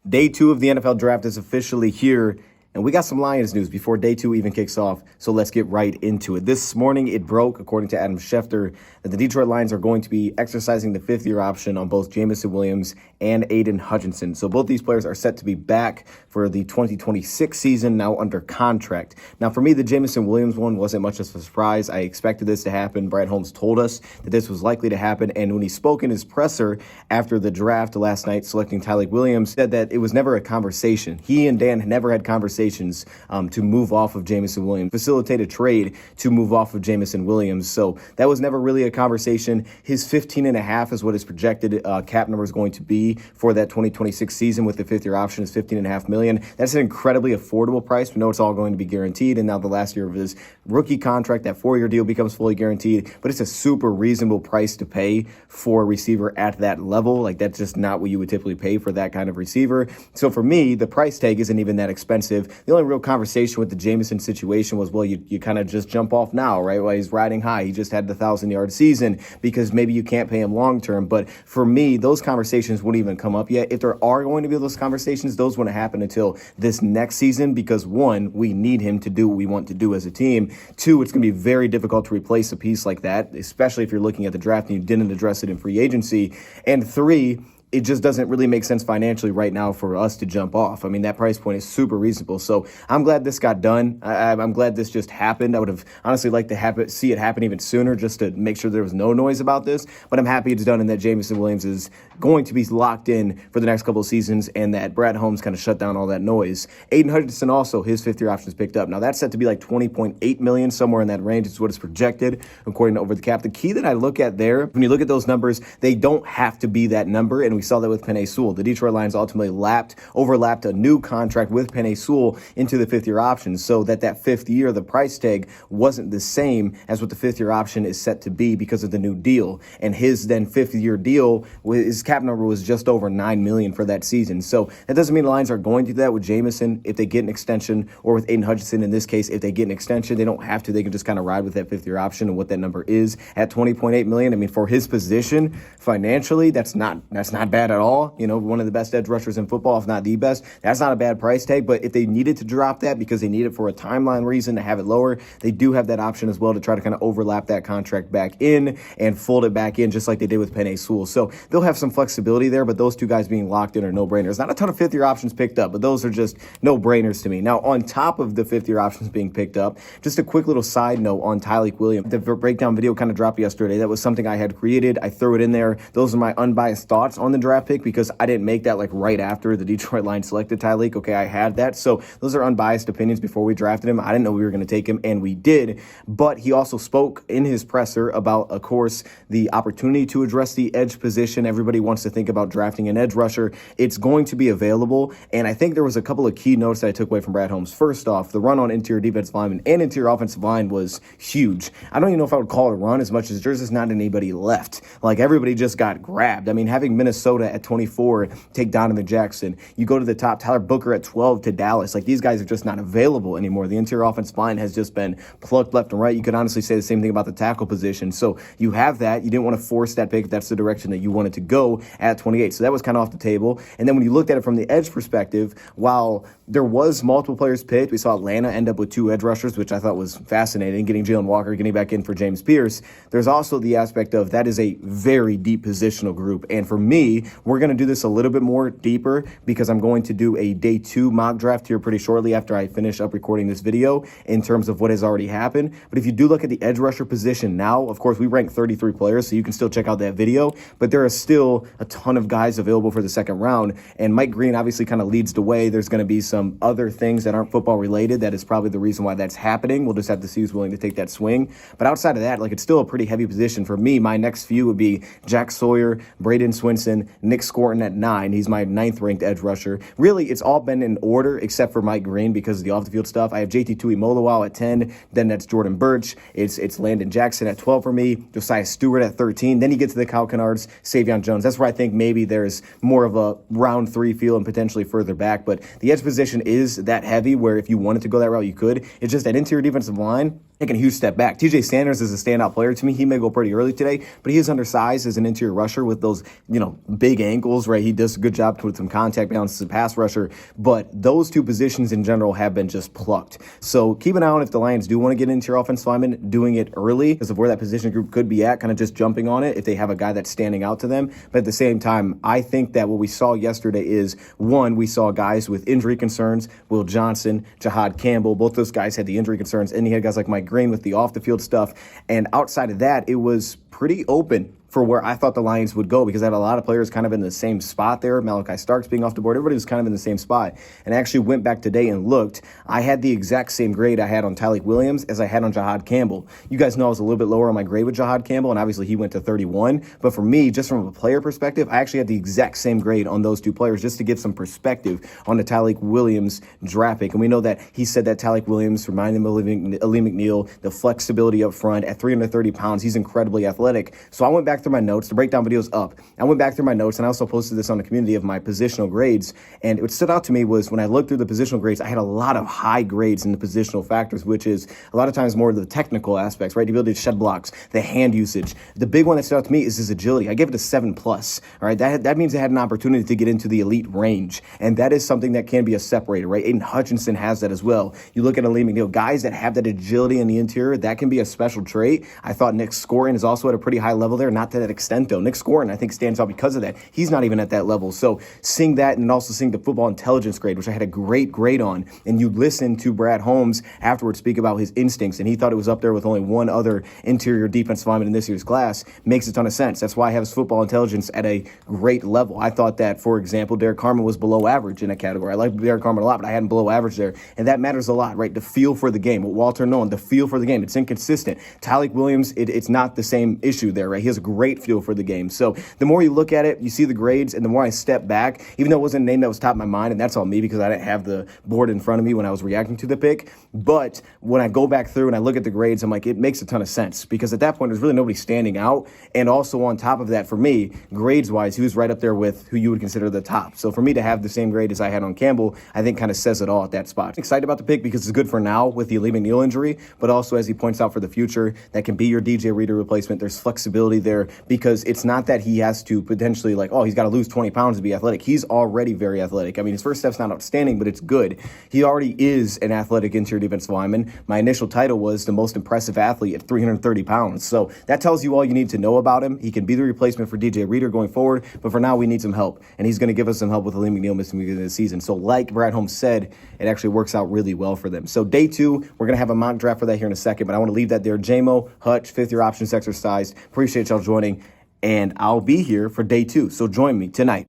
Day 2 of the NFL draft is officially here, and we got some Lions news before day 2 even kicks off, so let's get right into it. This morning it broke, according to Adam Schefter, that the Detroit Lions are going to be exercising the fifth-year option on both Jameson Williams and Aidan Hutchinson. So both these players are set to be back for the 2026 season, now under contract. Now, for me, the Jameson Williams one wasn't much of a surprise. I expected this to happen. Brad Holmes told us that this was likely to happen, and when he spoke in his presser after the draft last night, selecting Tyleik Williams, said that it was never a conversation. He and Dan never had conversations to move off of Jameson Williams, facilitate a trade to move off of Jameson Williams. So that was never really a conversation. His 15.5 is what his projected cap number is going to be for that 2026 season with the fifth-year option is $15.5 million. That's an incredibly affordable price. We know it's all going to be guaranteed, and now the last year of his rookie contract, that 4-year deal becomes fully guaranteed, but it's a super reasonable price to pay for a receiver at that level. Like, that's just not what you would typically pay for that kind of receiver. So for me, the price tag isn't even that expensive. The only real conversation with the Jameson situation was, well, you kind of just jump off now, right? While he's riding high. He just had the 1,000-yard season because maybe you can't pay him long-term. But for me, those conversations wouldn't even come up yet. If there are going to be those conversations, those wouldn't happen until this next season because, one, we need him to do what we want to do as a team. Two, it's going to be very difficult to replace a piece like that, especially if you're looking at the draft and you didn't address it in free agency. And three, it just doesn't really make sense financially right now for us to jump off. I mean, that price point is super reasonable. So I'm glad this got done. I'm glad this just happened. I would have honestly liked to see it happen even sooner just to make sure there was no noise about this. But I'm happy it's done and that Jameson Williams is going to be locked in for the next couple of seasons and that Brad Holmes kind of shut down all that noise. Aidan Hutchinson also, his fifth-year option is picked up. Now, that's set to be like $20.8 million, somewhere in that range. It's what is projected according to Over the Cap. The key that I look at there, when you look at those numbers, they don't have to be that number. And we saw that with Penei Sewell. The Detroit Lions ultimately overlapped a new contract with Penei Sewell into the fifth-year option so that fifth year, the price tag wasn't the same as what the fifth-year option is set to be because of the new deal. And his then fifth-year deal, his cap number was just over $9 million for that season. So that doesn't mean the Lions are going to do that with Jameson if they get an extension, or with Aidan Hutchinson in this case, if they get an extension. They don't have to. They can just kind of ride with that fifth-year option and what that number is at $20.8 million. I mean, for his position, financially, that's not bad at all. You know, one of the best edge rushers in football, if not the best. That's not a bad price tag, but if they needed to drop that because they need it for a timeline reason to have it lower, they do have that option as well to try to kind of overlap that contract back in and fold it back in just like they did with Penei Sewell. So they'll have some flexibility there, but those two guys being locked in are no-brainers. Not a ton of fifth-year options picked up, but those are just no-brainers to me. Now, on top of the fifth-year options being picked up, just a quick little side note on Tyleik Williams. The breakdown video kind of dropped yesterday. That was something I had created. I threw it in there. Those are my unbiased thoughts on the draft pick because I didn't make that like right after the Detroit Lions selected Tyleik. Okay, I had that. So those are unbiased opinions before we drafted him. I didn't know we were going to take him, and we did. But he also spoke in his presser about, of course, the opportunity to address the edge position. Everybody wants to think about drafting an edge rusher. It's going to be available, and I think there was a couple of key notes that I took away from Brad Holmes. First off, the run on interior defensive lineman and interior offensive line was huge. I don't even know if I would call it a run as much as there's just not anybody left. Like, everybody just got grabbed. I mean, having Minnesota at 24 take Donovan Jackson. You go to the top, Tyler Booker at 12 to Dallas. Like, these guys are just not available anymore. The interior offensive line has just been plucked left and right. You could honestly say the same thing about the tackle position. So you have that. You didn't want to force that pick if that's the direction that you wanted to go at 28. So that was kind of off the table. And then when you looked at it from the edge perspective, while there was multiple players picked, we saw Atlanta end up with 2 edge rushers, which I thought was fascinating, getting Jalen Walker, getting back in for James Pierce. There's also the aspect of that is a very deep positional group. And for me, we're going to do this a little bit more deeper because I'm going to do a day 2 mock draft here pretty shortly after I finish up recording this video in terms of what has already happened. But if you do look at the edge rusher position now, of course, we rank 33 players, so you can still check out that video, but there are still a ton of guys available for the second round, and Mike Green obviously kind of leads the way. There's going to be some other things that aren't football related. That is probably the reason why that's happening. We'll just have to see who's willing to take that swing. But outside of that, like, it's still a pretty heavy position. For me, my next few would be Jack Sawyer, Braden Swinson, Nick Scorton at 9. He's my 9th ranked edge rusher. Really, it's all been in order except for Mike Green because of the off-the-field stuff. I have JT Tuimoloau at 10. Then that's Jordan Birch. It's Landon Jackson at 12 for me. Josiah Stewart at 13. Then you get to the Kyle Kennards, Savion Jones. That's where I think maybe there's more of a round 3 feel and potentially further back. But the edge position is that heavy where if you wanted to go that route, you could. It's just that interior defensive line taking a huge step back. TJ Sanders is a standout player to me. He may go pretty early today, but he is undersized as an interior rusher with those, big ankles, right? He does a good job with some contact balance as a pass rusher, but those two positions in general have been just plucked. So keep an eye on if the Lions do want to get into your offensive lineman, doing it early because of where that position group could be at, kind of just jumping on it if they have a guy that's standing out to them. But at the same time, I think that what we saw yesterday is, one, we saw guys with injury concerns, Will Johnson, Jahad Campbell, both those guys had the injury concerns, and you had guys like Mike Green with the off-the-field stuff. And outside of that, it was pretty open for where I thought the Lions would go because I had a lot of players kind of in the same spot there. Malachi Starks being off the board. Everybody was kind of in the same spot. And I actually went back today and looked. I had the exact same grade I had on Tyleik Williams as I had on Jahad Campbell. You guys know I was a little bit lower on my grade with Jahad Campbell, and obviously he went to 31. But for me, just from a player perspective, I actually had the exact same grade on those two players just to give some perspective on the Tyleik Williams draft pick. And we know that he said that Tyleik Williams reminded him of Ali McNeil, the flexibility up front at 330 pounds. He's incredibly athletic. So I went back through my notes to break down videos up. I went back through my notes and I also posted this on the community of my positional grades. And what stood out to me was when I looked through the positional grades, I had a lot of high grades in the positional factors, which is a lot of times more of the technical aspects, right? The ability to shed blocks, the hand usage. The big one that stood out to me is his agility. I gave it a 7+. All right. That means it had an opportunity to get into the elite range. And that is something that can be a separator, right? Aidan Hutchinson has that as well. You look at Ali McNeil, guys that have that agility in the interior, that can be a special trait. I thought Nick Scorin is also at a pretty high level there, not to that extent though. Nick Scorin, I think, stands out because of that. He's not even at that level. So seeing that and also seeing the football intelligence grade, which I had a great grade on, and you listen to Brad Holmes afterwards speak about his instincts, and he thought it was up there with only one other interior defensive lineman in this year's class, makes a ton of sense. That's why I have his football intelligence at a great level. I thought that, for example, Derek Carmen was below average in that category. I like Derek Carmen a lot, but I had him below average there, and that matters a lot, right? The feel for the game. What Walter Nolan, the feel for the game. It's inconsistent. Tyleik Williams, it's not the same issue there, right? He has a great feel for the game. So the more you look at it, you see the grades, and the more I step back, even though it wasn't a name that was top of my mind, and that's all me because I didn't have the board in front of me when I was reacting to the pick, but when I go back through and I look at the grades, I'm like, it makes a ton of sense because at that point, there's really nobody standing out, and also on top of that, for me, grades-wise, he was right up there with who you would consider the top. So for me to have the same grade as I had on Campbell, I think kind of says it all at that spot. I'm excited about the pick because it's good for now with the Ali McNeil injury, but also as he points out for the future, that can be your DJ Reader replacement. There's flexibility there because it's not that he has to potentially he's got to lose 20 pounds to be athletic. He's already very athletic. I mean, his first step's not outstanding, but it's good. He already is an athletic interior defensive lineman. My initial title was the most impressive athlete at 330 pounds. So that tells you all you need to know about him. He can be the replacement for DJ Reader going forward, but for now, we need some help. And he's going to give us some help with Ali McNeil missing the the season. So like Brad Holmes said, it actually works out really well for them. So day 2, we're going to have a mock draft for that here in a second, but I want to leave that there. JMO, Hutch, 5th-year options exercise. Appreciate y'all joining, and I'll be here for day 2. So join me tonight.